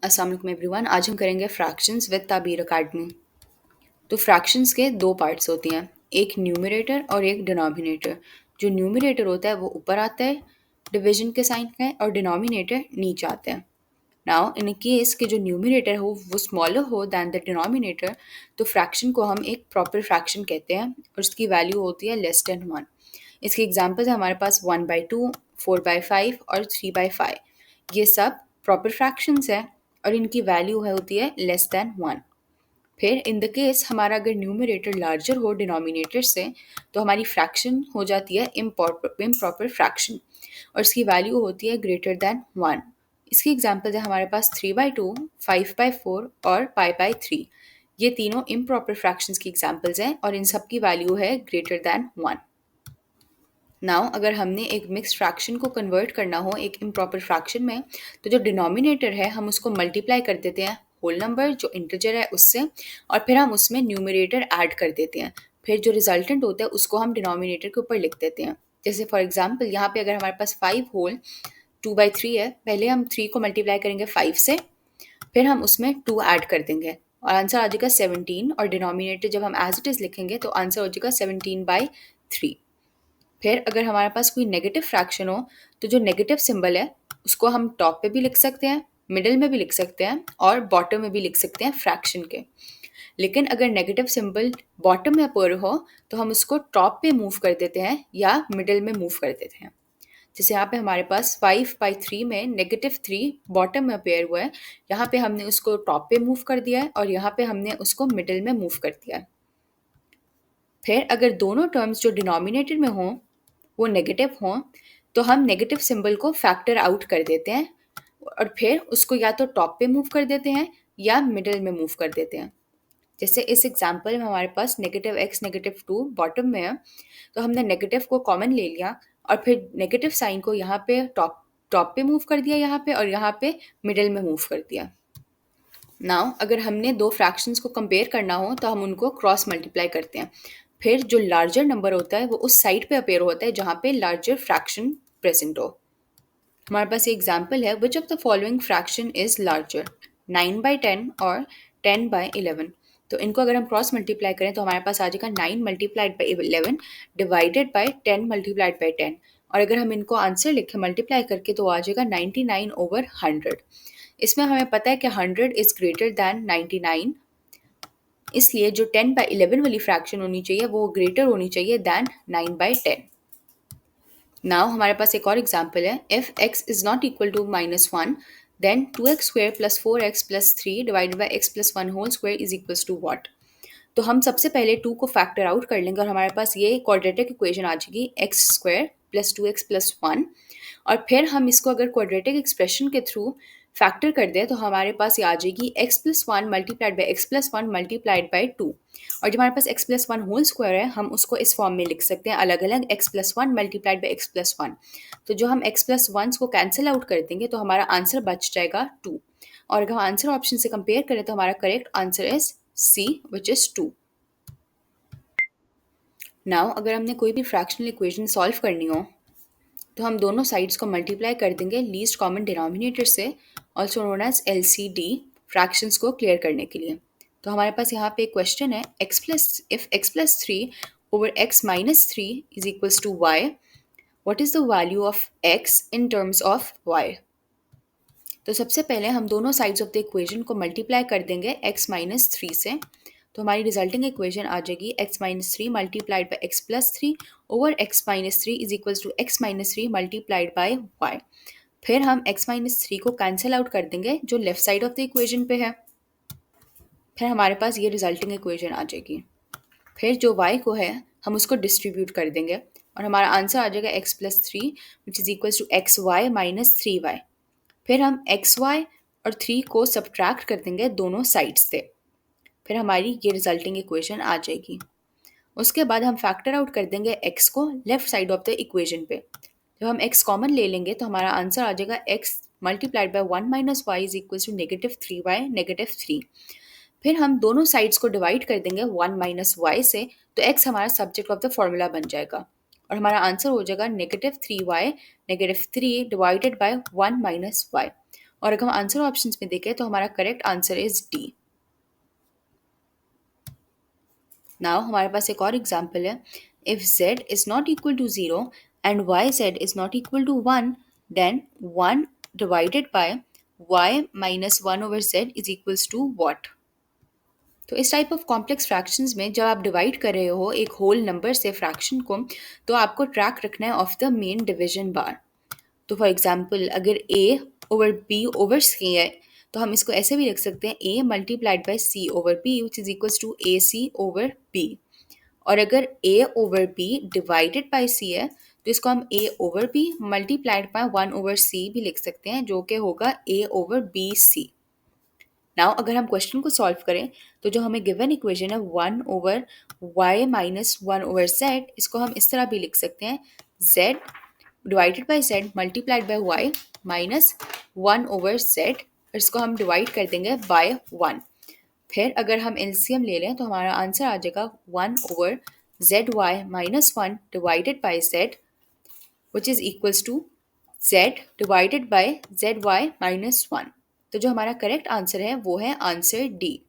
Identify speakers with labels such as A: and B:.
A: अस्सलाम वालेकुम एवरीवन। आज हम करेंगे फ्रैक्शंस विद ताबीर अकाडमी। तो फ्रैक्शंस के दो पार्ट्स होती हैं, एक न्यूमरेटर और एक डिनोमिनेटर। जो न्यूमरेटर होता है वो ऊपर आता है डिवीजन के साइन का और डिनोमिनेटर नीचे आता है। नाउ इन केस के जो न्यूमरेटर हो वो स्मॉलर हो दैन द डिनोमिनेटर, तो फ्रैक्शन को हम एक प्रॉपर फ्रैक्शन कहते हैं और उसकी वैल्यू होती है लेस देन 1। इसके एग्जांपल्स है हमारे पास 1/2, 4/5 और 3/5। ये सब प्रॉपर फ्रैक्शंस है और इनकी वैल्यू है होती है लेस देन 1। फिर इन द केस हमारा अगर न्यूमरेटर लार्जर हो डिनोमिनेटर से, तो हमारी फ्रैक्शन हो जाती है इम्प्रॉपर फ्रैक्शन और इसकी वैल्यू होती है ग्रेटर देन 1। इसकी एग्जांपल है हमारे पास 3/2, 5/4 और पाई/3। ये तीनों इम्प्रॉपर फ्रैक्शंस की एग्जांपल्स हैं और इन सब की वैल्यू है ग्रेटर देन 1। नाउ अगर हमने एक मिक्स्ड फ्रैक्शन को कन्वर्ट करना हो एक इम्प्रॉपर फ्रैक्शन में, तो जो डिनोमिनेटर है हम उसको मल्टीप्लाई कर देते हैं होल नंबर जो इंटीजर है उससे, और फिर हम उसमें न्यूमरेटर ऐड कर देते हैं। फिर जो रिजल्टेंट होता है उसको हम डिनोमिनेटर के ऊपर लिख देते हैं। जैसे फॉर एग्जाम्पल यहाँ पे अगर हमारे पास 5 होल 2/3 है, पहले हम 3 को मल्टीप्लाई करेंगे 5 से, फिर हम उसमें 2 ऐड कर देंगे और आंसर आ जाएगा 17। और डिनोमिनेटर जब हम एज इट इज़ लिखेंगे तो आंसर हो जाएगा 17/3। फिर अगर हमारे पास कोई नेगेटिव फ्रैक्शन हो, तो जो नेगेटिव सिंबल है उसको हम टॉप पे भी लिख सकते हैं, मिडिल में भी लिख सकते हैं और बॉटम में भी लिख सकते हैं फ्रैक्शन के। लेकिन अगर नेगेटिव सिंबल बॉटम में अपर हो तो हम उसको टॉप पे मूव कर देते हैं या मिडिल में मूव कर देते हैं। जैसे यहाँ पे हमारे पास 5/3 में -3 बॉटम में अपेयर हुआ है, यहाँ पे हमने उसको टॉप पे मूव कर दिया है और यहाँ पे हमने उसको मिडिल में मूव कर दिया है। फिर अगर दोनों टर्म्स जो डिनोमिनेटर में हों वो नेगेटिव हों, तो हम नेगेटिव सिंबल को फैक्टर आउट कर देते हैं और फिर उसको या तो टॉप पे मूव कर देते हैं या मिडिल में मूव कर देते हैं। जैसे इस एग्जांपल में हमारे पास -x -2 बॉटम में है, तो हमने नेगेटिव को कॉमन ले लिया और फिर नेगेटिव साइन को यहाँ पे टॉप टॉप पे मूव कर दिया यहाँ पे और यहाँ पे मिडिल में मूव कर दिया। नाउ अगर हमने दो फ्रैक्शंस को कंपेयर करना हो तो हम उनको क्रॉस मल्टीप्लाई करते हैं। फिर जो लार्जर नंबर होता है वो उस साइड पे अपेयर होता है जहाँ पे लार्जर फ्रैक्शन प्रेजेंट हो। हमारे पास ये एग्जांपल है, which of the following fraction is larger, 9/10 और 10/11। तो इनको अगर हम क्रॉस मल्टीप्लाई करें तो हमारे पास आ जाएगा 9 × 11 डिवाइडेड बाई 10 × 10। और अगर हम इनको आंसर लिखें मल्टीप्लाई करके तो आ जाएगा 99/100। इसमें हमें पता है कि 100 इज ग्रेटर दैन 99, इसलिए जो 10/11 वाली फ्रैक्शन होनी चाहिए वो ग्रेटर होनी चाहिए दैन 9/10। नाउ हमारे पास एक और एग्जाम्पल है, if x is not equal to -1 then 2x² + 4x + 3 divided by x + 1 whole square is equals to what. तो हम सबसे पहले 2 को फैक्टर आउट कर लेंगे और हमारे पास ये क्वाड्रेटिक इक्वेशन आ जाएगी x² + 2x + 1। और फिर हम इसको अगर क्वाड्रेटिक एक्सप्रेशन के थ्रू फैक्टर कर दें तो हमारे पास ये आ जाएगी x + 1 multiplied by x + 1 multiplied by 2। और जब हमारे पास x + 1 होल स्क्वायर है हम उसको इस फॉर्म में लिख सकते हैं अलग अलग x + 1 मल्टीप्लाइड बाई x + 1। तो जो हम x + 1 को कैंसिल आउट कर देंगे तो हमारा आंसर बच जाएगा 2। और अगर हम आंसर ऑप्शन से कंपेयर करें तो हमारा correct answer is C which is 2। Now अगर हमने कोई भी फ्रैक्शनल इक्वेशन सॉल्व करनी हो तो हम दोनों साइड्स को मल्टीप्लाई कर देंगे लीस्ट कॉमन डिनोमिनेटर से, also known as LCD, fractions को क्लियर करने के लिए। तो हमारे पास यहाँ पे एक क्वेश्चन है, if x + 3 over x - 3 is equals to y, what is the value of x in terms of y? तो सबसे पहले हम दोनों साइड्स ऑफ द इक्वेशन को मल्टीप्लाई कर देंगे x - 3 से। तो हमारी रिजल्टिंग इक्वेशन आ जाएगी x - 3 multiplied by x + 3 over x - 3 is equals to x - 3 multiplied by y। फिर हम x - 3 को कैंसिल आउट कर देंगे जो left side of the equation पे है। फिर हमारे पास ये रिजल्टिंग इक्वेशन आ जाएगी। फिर जो y को है हम उसको डिस्ट्रीब्यूट कर देंगे और हमारा आंसर आ जाएगा x + 3 which is equals to xy - 3y। फिर हम xy और 3 को सब्ट्रैक्ट कर देंगे दोनों साइड्स से। फिर हमारी ये रिजल्टिंग इक्वेशन आ जाएगी। उसके बाद हम फैक्टर आउट कर देंगे x को left side of the equation पे। जब हम x कॉमन ले लेंगे तो हमारा आंसर आ जाएगा x multiplied by 1 - y is equals to -3y -3। फिर हम दोनों साइड्स को डिवाइड कर देंगे 1 - y से, तो x हमारा सब्जेक्ट ऑफ द फॉर्मूला बन जाएगा और हमारा आंसर हो जाएगा -3y -3 डिवाइडेड बाई 1 - y। और अगर हम आंसर ऑप्शंस में देखें तो हमारा correct answer is D. Now हमारे पास एक और एग्जाम्पल है, if z is not equal to 0 and Y Z is not equal to 1 then 1 divided by y minus 1 over z is equals to what. तो इस टाइप ऑफ कॉम्प्लेक्स फ्रैक्शंस में जब आप डिवाइड कर रहे हो एक होल नंबर से फ्रैक्शन को, तो आपको ट्रैक रखना है ऑफ द मेन डिवीजन बार। तो फॉर एग्जाम्पल अगर a over b over c है तो हम इसको ऐसे भी लिख सकते हैं a multiplied by c over b which is equals to A C over b। और अगर a over b divided by c है तो इसको हम a over b multiplied by 1 over c भी लिख सकते हैं, जो कि होगा a over b c। Now अगर हम क्वेश्चन को सॉल्व करें तो जो हमें गिवन इक्वेशन है 1 over y minus 1 over z, इसको हम इस तरह भी लिख सकते हैं z divided by z multiplied by y minus 1 over z, और इसको हम डिवाइड कर देंगे बाय 1। फिर अगर हम एलसीएम ले लें तो हमारा आंसर आ जाएगा 1 over Z Y minus 1 divided by Z which is equals to z divided by Z Y minus 1। तो जो हमारा करेक्ट आंसर है वो है आंसर डी।